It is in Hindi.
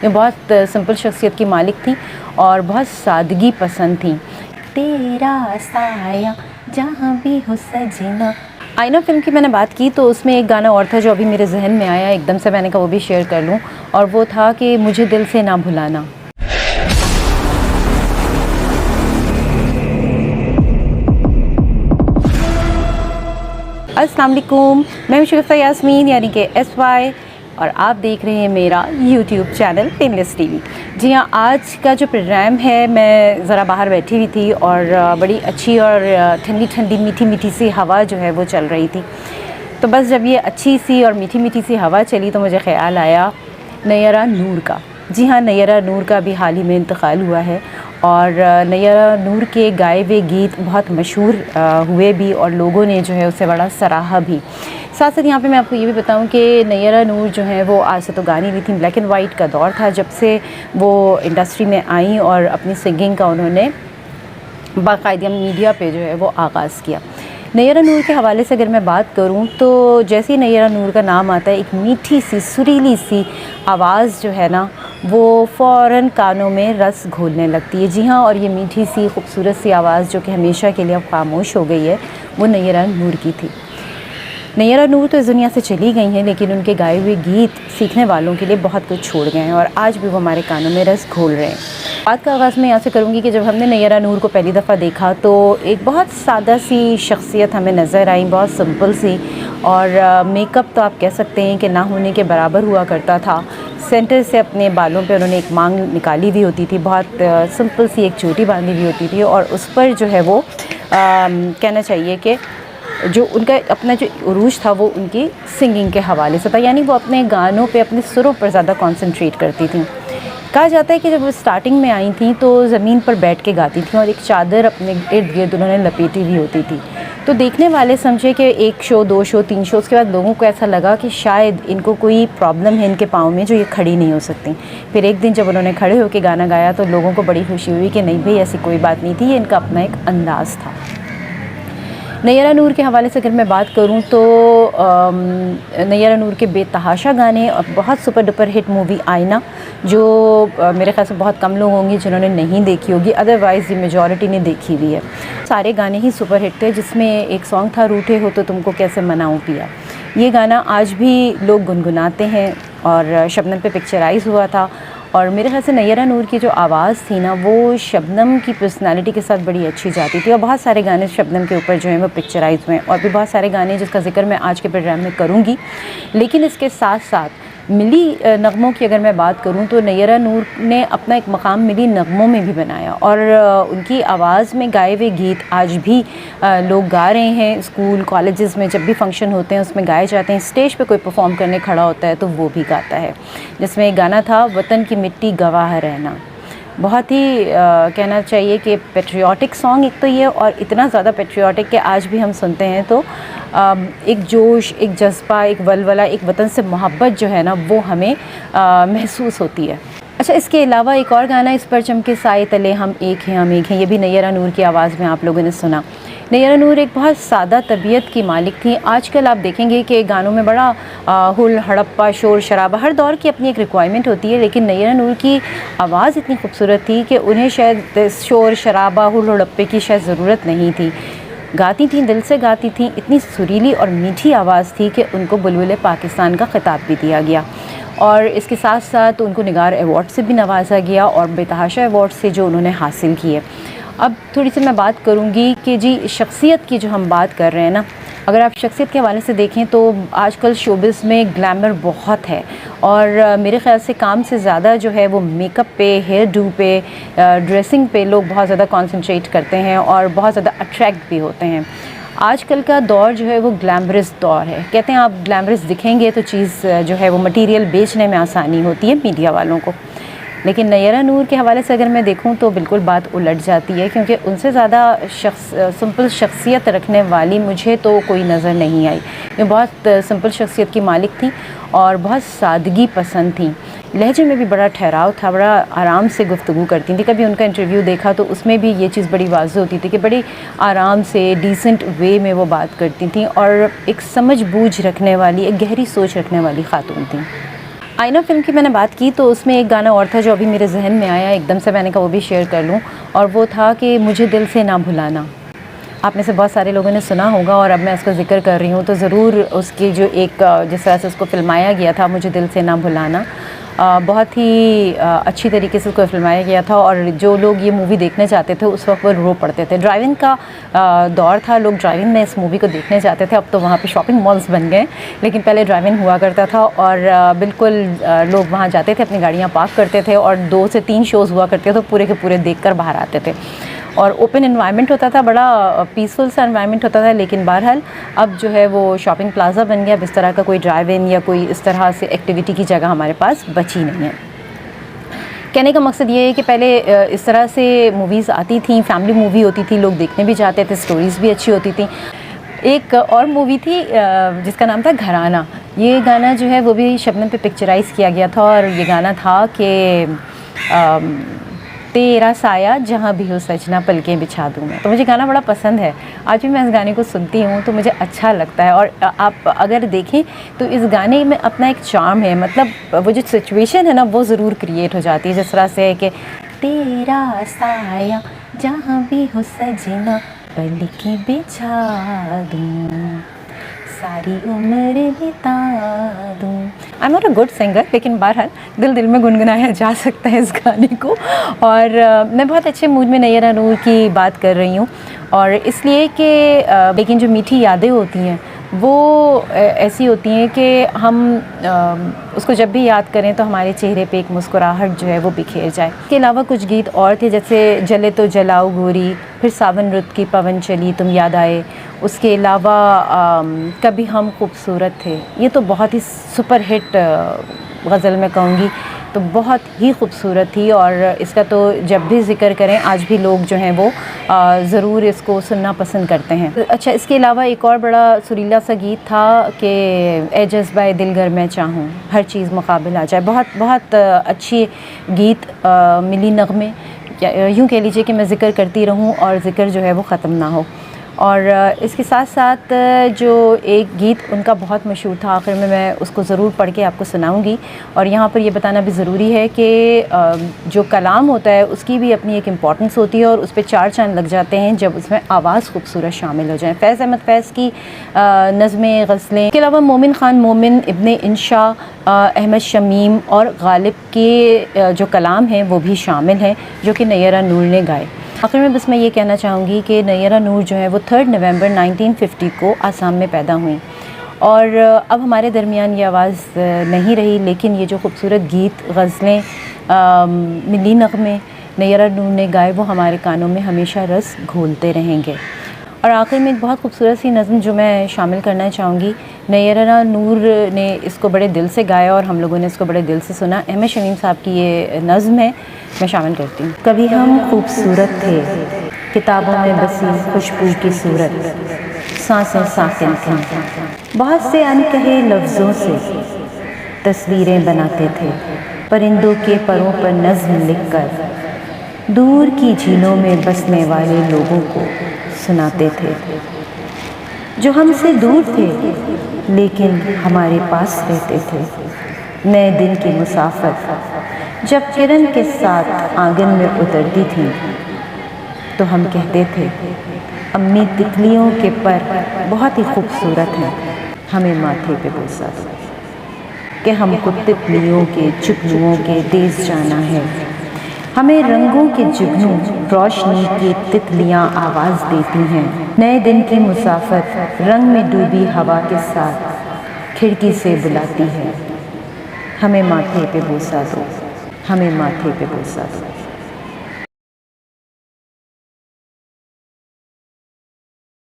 ये बहुत सिंपल शख्सियत की मालिक थी और बहुत सादगी पसंद थी। तेरा साया जहाँ भी हो सजना। आईना फ़िल्म की मैंने बात की तो उसमें एक गाना और था जो अभी मेरे जहन में आया एकदम से, मैंने कहा वो भी शेयर कर लूँ, और वो था कि मुझे दिल से ना भुलाना। अस्सलाम वालेकुम, मैं हूं शगुफ्ता यास्मीन यानी कि SY, और आप देख रहे हैं मेरा YouTube चैनल पेनलेस टीवी। जी हाँ, आज का जो प्रोग्राम है, मैं ज़रा बाहर बैठी हुई थी और बड़ी अच्छी और ठंडी ठंडी मीठी मीठी सी हवा जो है वो चल रही थी। तो बस जब ये अच्छी सी और मीठी मीठी सी हवा चली तो मुझे ख़्याल आया नैयरा नूर का। जी हाँ, नैयरा नूर का भी हाल ही में इंतकाल हुआ है और नैयरा नूर के गाए हुए गीत बहुत मशहूर हुए भी और लोगों ने जो है उसे बड़ा सराहा भी। साथ साथ यहाँ पे मैं आपको ये भी बताऊँ कि नैयरा नूर जो है वो आज से तो गानी भी थी, ब्लैक एंड वाइट का दौर था जब से वो इंडस्ट्री में आई और अपनी सिंगिंग का उन्होंने बाकायदा मीडिया पे जो है वो आगाज़ किया। नैयरा नूर के हवाले से अगर मैं बात करूं तो जैसे ही नैयरा नूर का नाम आता है, एक मीठी सी सुरीली सी आवाज़ जो है ना वो फ़ौरन कानों में रस घोलने लगती है। जी हाँ, और ये मीठी सी खूबसूरत सी आवाज़ जो कि हमेशा के लिए अब खामोश हो गई है, वो नैयरा नूर की थी। नैयरा नूर तो इस दुनिया से चली गई हैं, लेकिन उनके गाए हुए गीत सीखने वालों के लिए बहुत कुछ छोड़ गए हैं और आज भी वो हमारे कानों में रस घोल रहे हैं। बात का आगाज़ मैं यहाँ से करूँगी कि जब हमने नैयरा नूर को पहली दफ़ा देखा तो एक बहुत सादा सी शख्सियत हमें नज़र आई, बहुत सिंपल सी, और मेकअप तो आप कह सकते हैं कि ना होने के बराबर हुआ करता था। सेंटर से अपने बालों पे उन्होंने एक मांग निकाली हुई होती थी, बहुत सिंपल सी एक चोटी बांधी हुई होती थी और उस पर जो है वो कहना चाहिए कि जो उनका अपना जो उरूज था वो उनकी सिंगिंग के हवाले से था, यानी वो अपने गानों पे अपने सुरों पर ज़्यादा कंसंट्रेट करती थी। कहा जाता है कि जब वो स्टार्टिंग में आई थी तो ज़मीन पर बैठ के गाती थी और एक चादर अपने इर्द गिर्द उन्होंने लपेटी हुई होती थी। तो देखने वाले समझे कि 1 शो 2 शो 3 शो, उसके बाद लोगों को ऐसा लगा कि शायद इनको कोई प्रॉब्लम है इनके पाँव में जो ये खड़ी नहीं हो सकती। फिर एक दिन जब उन्होंने खड़े होकर गाना गाया तो लोगों को बड़ी खुशी हुई कि नहीं भाई, ऐसी कोई बात नहीं थी, ये इनका अपना एक अंदाज़ था। नैयरा नूर के हवाले से अगर मैं बात करूं तो नैयरा नूर के बेतहाशा गाने और बहुत सुपर डुपर हिट मूवी आईना, जो मेरे ख्याल से बहुत कम लोग होंगे जिन्होंने नहीं देखी होगी, अदरवाइज़ ये मेजॉरिटी ने देखी हुई है। सारे गाने ही सुपर हिट थे, जिसमें एक सॉन्ग था रूठे हो तो तुमको कैसे मनाऊं पिया। ये गाना आज भी लोग गुनगुनाते हैं और शबनम पे पिक्चराइज़ हुआ था और मेरे ख्याल से नैयरा नूर की जो आवाज़ थी ना वो शबनम की पर्सनालिटी के साथ बड़ी अच्छी जाती थी और बहुत सारे गाने शबनम के ऊपर जो हैं वो पिक्चराइज हुए हैं और भी बहुत सारे गाने जिसका जिक्र मैं आज के प्रोग्राम में करूँगी। लेकिन इसके साथ साथ मिली नगमों की अगर मैं बात करूं तो नैयरा नूर ने अपना एक मकाम मिली नगमों में भी बनाया और उनकी आवाज़ में गाए हुए गीत आज भी लोग गा रहे हैं। स्कूल कॉलेजेस में जब भी फंक्शन होते हैं उसमें गाए जाते हैं, स्टेज पे कोई परफॉर्म करने खड़ा होता है तो वो भी गाता है। जिसमें एक गाना था वतन की मिट्टी गवाह रहना, बहुत ही कहना चाहिए कि पेट्रियाटिक सॉन्ग एक तो ये, और इतना ज़्यादा पेट्रियाटिक कि आज भी हम सुनते हैं तो एक जोश, एक जज्बा, एक वलवला, एक वतन से मोहब्बत जो है ना वो हमें महसूस होती है। अच्छा, इसके अलावा एक और गाना, इस परचम के साए तले हम एक हैं, ये भी नैयरा नूर की आवाज़ में आप लोगों ने सुना। नैयरा नूर एक बहुत सादा तबीयत की मालिक थी। आजकल आप देखेंगे कि गानों में बड़ा हुल हड़प्पा, शोर शराबा, हर दौर की अपनी एक रिक्वायरमेंट होती है, लेकिन नैयरा नूर की आवाज़ इतनी खूबसूरत थी कि उन्हें शायद शोर शराबा, हुल हड़प्पे की शायद ज़रूरत नहीं थी। गाती थी, दिल से गाती थी, इतनी सुरीली और मीठी आवाज़ थी कि उनको बुलबुल पाकिस्तान का ख़िताब भी दिया गया और इसके साथ साथ उनको निगार अवार्ड से भी नवाजा गया और बेतहाशा अवार्ड से जो उन्होंने हासिल किए। अब थोड़ी सी मैं बात करूंगी कि जी शख्सियत की जो हम बात कर रहे हैं ना, अगर आप शख्सियत के हवाले से देखें तो आजकल शोबिज़ में ग्लैमर बहुत है और मेरे ख़्याल से काम से ज़्यादा जो है वो मेकअप पे, हेयर डू पे, ड्रेसिंग पे लोग बहुत ज़्यादा कंसंट्रेट करते हैं और बहुत ज़्यादा अट्रैक्ट भी होते हैं। आजकल का दौर जो है वो ग्लैमरस दौर है। कहते हैं आप ग्लैमरस दिखेंगे तो चीज़ जो है वो मटीरियल बेचने में आसानी होती है मीडिया वालों को। लेकिन नैयरा नूर के हवाले से अगर मैं देखूं तो बिल्कुल बात उलट जाती है, क्योंकि उनसे ज़्यादा सिंपल शख्सियत रखने वाली मुझे तो कोई नज़र नहीं आई। ये बहुत सिंपल शख्सियत की मालिक थी और बहुत सादगी पसंद थी। लहजे में भी बड़ा ठहराव था, बड़ा आराम से गुफ्तगू करती थी। कभी उनका इंटरव्यू देखा तो उसमें भी ये चीज़ बड़ी वाज़ेह होती थी कि बड़ी आराम से डिसेंट वे में वो बात करती थी और एक समझ बूझ रखने वाली, एक गहरी सोच रखने वाली ख़ातून थी। आईना फ़िल्म की मैंने बात की तो उसमें एक गाना और था जो अभी मेरे जहन में आया एकदम से, मैंने कहा वो भी शेयर कर लूँ, और वो था कि मुझे दिल से ना भुलाना। आप में से बहुत सारे लोगों ने सुना होगा और अब मैं उसका ज़िक्र कर रही हूँ तो ज़रूर उसकी जो एक जिस तरह से उसको फ़िल्माया गया था, मुझे दिल से ना भुलाना, बहुत ही अच्छी तरीके से उसको फ़िल्माया गया था। और जो लोग ये मूवी देखने जाते थे उस वक्त वो रो पड़ते थे। ड्राइविंग का दौर था, लोग ड्राइविंग में इस मूवी को देखने जाते थे। अब तो वहाँ पे शॉपिंग मॉल्स बन गए, लेकिन पहले ड्राइविंग हुआ करता था और बिल्कुल लोग वहाँ जाते थे, अपनी गाड़ियाँ पार्क करते थे और 2 से 3 शोज़ हुआ करते थे, तो पूरे के पूरे देख कर बाहर आते थे। और ओपन एनवायरनमेंट होता था, बड़ा पीसफुल सा एनवायरनमेंट होता था। लेकिन बहरहाल अब जो है वो शॉपिंग प्लाज़ा बन गया, अब इस तरह का कोई ड्राइव इन या कोई इस तरह से एक्टिविटी की जगह हमारे पास बची नहीं है। कहने का मकसद ये है कि पहले इस तरह से मूवीज़ आती थी, फैमिली मूवी होती थी, लोग देखने भी जाते थे, स्टोरीज़ भी अच्छी होती थी। एक और मूवी थी जिसका नाम था घराना। ये गाना जो है वो भी शबनम पे पिक्चराइज़ किया गया था और ये गाना था कि तेरा साया जहाँ भी हो सजना पलकें बिछा दूँ मैं। तो मुझे गाना बड़ा पसंद है, आज भी मैं इस गाने को सुनती हूँ तो मुझे अच्छा लगता है। और आप अगर देखें तो इस गाने में अपना एक चार्म है, मतलब वो जो सिचुएशन है ना वो ज़रूर क्रिएट हो जाती है। जिस तरह से है कि तेरा साया जहाँ भी हो सजना पलकें बिछा दूँ, सारी उम्र बिता दूँ। I am not a good singer, लेकिन बहरहाल दिल दिल में गुनगुनाया जा सकता है इस गाने को। और मैं बहुत अच्छे मूड में नैयरा नूर की बात कर रही हूँ, और इसलिए कि लेकिन जो मीठी यादें होती हैं वो ऐसी होती हैं कि हम उसको जब भी याद करें तो हमारे चेहरे पे एक मुस्कुराहट जो है वो बिखेर जाए। इसके अलावा कुछ गीत और थे, जैसे जले तो जलाओ गोरी, फिर सावन रुत की पवन चली तुम याद आए, उसके अलावा कभी हम खूबसूरत थे। ये तो बहुत ही सुपर हिट गज़ल मैं कहूँगी, तो बहुत ही खूबसूरत थी और इसका तो जब भी ज़िक्र करें आज भी लोग जो हैं वो ज़रूर इसको सुनना पसंद करते हैं। अच्छा, इसके अलावा एक और बड़ा सुरीला सा गीत था कि ए जज़्बाए दिल गर मैं चाहूँ हर चीज़ मुकाबिल आ जाए। बहुत बहुत अच्छी गीत मिली नग़मे, यूँ कह लीजिए कि मैं ज़िक्र करती रहूँ और ज़िक्र जो है वो ख़त्म ना हो। और इसके साथ साथ जो एक गीत उनका बहुत मशहूर था, आखिर में मैं उसको ज़रूर पढ़ के आपको सुनाऊंगी। और यहाँ पर ये बताना भी ज़रूरी है कि जो कलाम होता है उसकी भी अपनी एक इम्पॉर्टेंस होती है और उस पर 4 चांद लग जाते हैं जब उसमें आवाज़ खूबसूरत शामिल हो जाए। फैज़ अहमद फैज़ की नज़में, गज़लें, इसके अलावा मोमिन ख़ान मोमिन, इब्ने इंशा, अहमद शमीम और गालिब के जो कलाम हैं वो भी शामिल हैं, जो कि नैयरा नूर ने गाए। आखिर में बस मैं ये कहना चाहूँगी कि नैयरा नूर जो है वो 3 नवंबर 1950 को आसाम में पैदा हुई और अब हमारे दरमियान ये आवाज़ नहीं रही, लेकिन ये जो खूबसूरत गीत, गज़लें, मिली नग़मे नैयरा नूर ने गाए वो हमारे कानों में हमेशा रस घोलते रहेंगे। और आखिर में एक बहुत खूबसूरत सी नज़म जो मैं शामिल करना चाहूँगी, नैयरा नूर ने इसको बड़े दिल से गाया और हम लोगों ने इसको बड़े दिल से सुना। अहमद शमीम साहब की ये नज़म है, मैं शामिल करती हूँ। कभी हम खूबसूरत थे, किताबों में बसी खुशबू की सूरत, सांसें साकिन थीं, बहुत से अनकहे लफ्ज़ों से तस्वीरें बनाते थे, परिंदों के परों पर नज़्म लिखकर दूर की झीलों में बसने वाले लोगों को सुनाते थे, जो हमसे दूर थे लेकिन हमारे पास रहते थे। नए दिन की मुसाफिर जब किरण के साथ आंगन में उतरती थी तो हम कहते थे, अम्मी तितलियों के पर बहुत ही खूबसूरत हैं, हमें माथे पे बोसा दो कि हमको तितलियों के जुगनुओं के देश जाना है। हमें रंगों के जुगनू रोशनी की तितलियां आवाज़ देती हैं। नए दिन की मुसाफिर रंग में डूबी हवा के साथ खिड़की से बुलाती है, हमें माथे पे बोसा दो, हमें माथे पे बोसा दो।